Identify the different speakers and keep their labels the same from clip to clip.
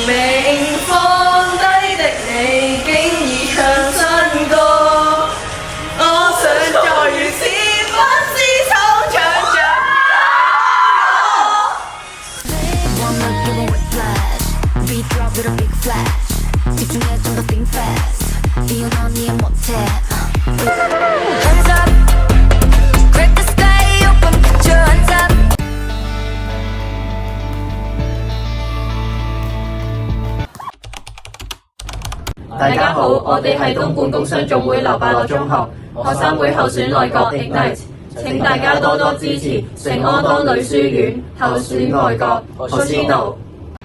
Speaker 1: 命放低的你，竟已唱新歌。我想再如此不思惆悵着
Speaker 2: 大家好，我哋係東莞工商總會劉伯樂中學學生會候選內閣 Ignite， 請大家多多支持聖安當女書院候選內閣 Hoshino。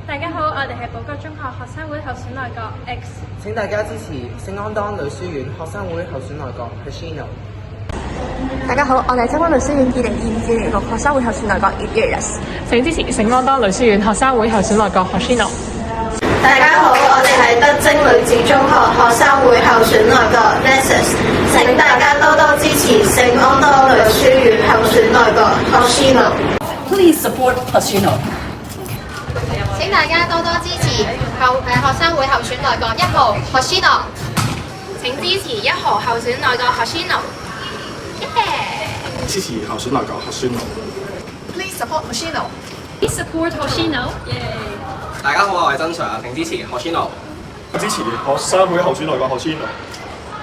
Speaker 3: 大家好，我哋係寶覺中學學生會候選內閣 X。
Speaker 4: 請大家支持聖安當女書院學生會候選內閣 Hoshino。
Speaker 5: 大家好，我哋係中安女書院2022年學生會候選內閣 Yes。
Speaker 6: 請支持聖安當女書院學生會候選內閣 Hoshino。
Speaker 1: 大家好，我哋係德貞女子中學學生會候選內閣 Nexus， 請大家多多支持聖安當女書院候選內閣 Hoshino。Please support Hoshino。
Speaker 7: 請大家多多支持學生會候選內閣1號 Hoshino。請支持1號候選內閣 Hoshino。
Speaker 8: 支持候選內閣 Hoshino。Please
Speaker 7: support Hoshino。Please
Speaker 3: support Hoshino。
Speaker 4: 大家好，我係曾 Sir， 請支持 Hoshino。
Speaker 8: 支持學生會候選內閣 Hoshino。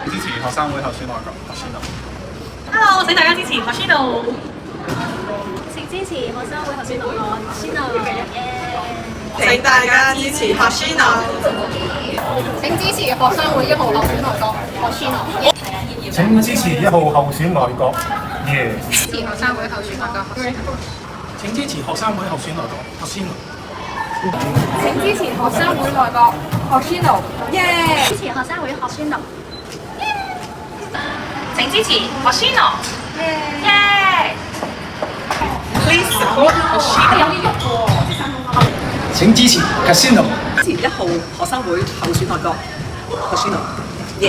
Speaker 8: 支持學生會候選內閣 Hoshino。Hello，
Speaker 3: 請大家支持 Hoshino。
Speaker 7: 請支持學生會候選內閣 Hoshino。
Speaker 1: 請大家支持 Hoshino。
Speaker 7: 請支持學生會1號候選內閣 Hoshino。
Speaker 8: 請支持1號候選內閣耶。
Speaker 7: 支持學生會候選內閣 Hoshino。
Speaker 8: 請支持學生會候選內閣 Hoshino。
Speaker 7: 請支持學生會內閣 Hoshino。
Speaker 3: 支持學生會 Hoshino。請支持 Hoshino。Please
Speaker 1: support Hoshino。
Speaker 8: 請支持 Casino。
Speaker 1: 支持1號學生會候選內閣 Hoshino。支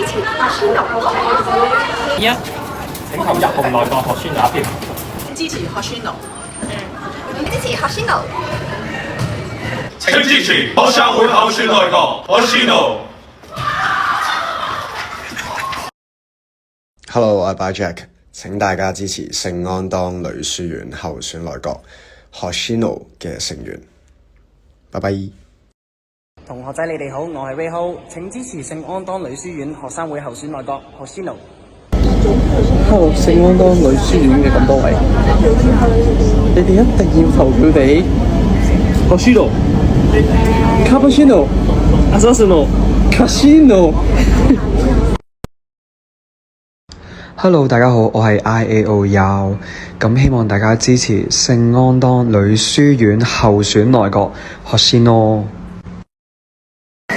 Speaker 1: 持 Hoshino。
Speaker 8: 請投1號內閣 Hoshino 一票。
Speaker 1: 支持 Hoshino。
Speaker 7: 支持 Hoshino。
Speaker 9: 請支持學生會候選內閣 Hoshino。Hello，
Speaker 10: 我係 By Jack， 請大家支持聖安當女書院候選內閣 Hoshino 嘅成員。拜拜。
Speaker 4: 同學仔你哋好，我係 Ray Ho， 請支持聖安當女書院學生會候選內閣 Hoshino。Hello，
Speaker 11: 聖安當女書院嘅咁多位，你哋一定要投票俾 Hoshino、Cappuccino、Assassino、Casino。Hello， 大家好，我係 IAO1， 咁希望大家支持聖安當女書院候選內閣 Hoshino。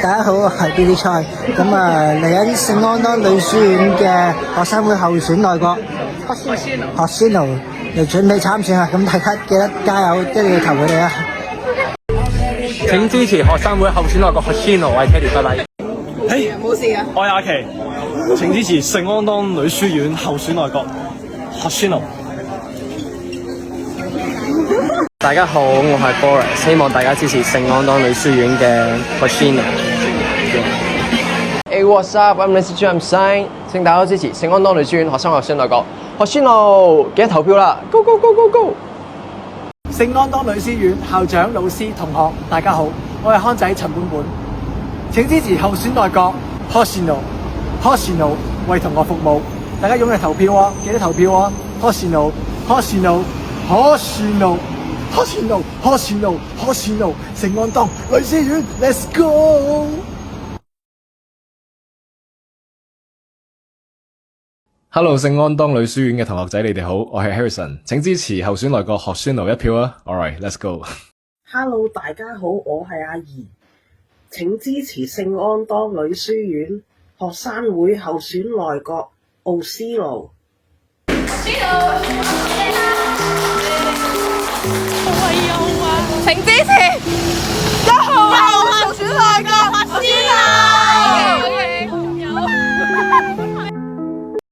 Speaker 4: 大家好，我係 Billy Choi， 咁嚟緊聖安當女書院嘅學生會候選內閣 Hoshino 嚟準備參選啊！咁大家記得加油，一定要投佢哋啊！
Speaker 11: 請支持學生會候選內閣 Hoshino， 我係 Teddy， 拜拜。
Speaker 1: 冇事啊！
Speaker 11: 我係阿琪，請支持聖安當女書院候選內閣 Hoshino。大家好，我係 Boris， 希望大家支持聖安當女書院嘅 Hoshino。Hey, what's up? I'm Mr. James Sang， 請大家支持聖安當女書院學生候選內閣 Hoshino， 記得投票啦 ！Go go go go go！
Speaker 4: 聖安當女書院校長、老師、同學，大家好，我係康仔陳本本，請支持候選內閣 Hoshino 為同學服務，大家踴躍投票啊！記得投票啊 ！Hoshino 聖安當女書院 ，Let's go！
Speaker 12: Hello， 聖安當女書院嘅同學仔，你哋好，我係 Harrison， 請支持候選內閣 Hoshino 一票啊 ！Alright，let's go。Hello，
Speaker 13: 大家好，我係阿怡，請支持聖安當女書院學生會候選內閣 Hoshino。
Speaker 3: 請支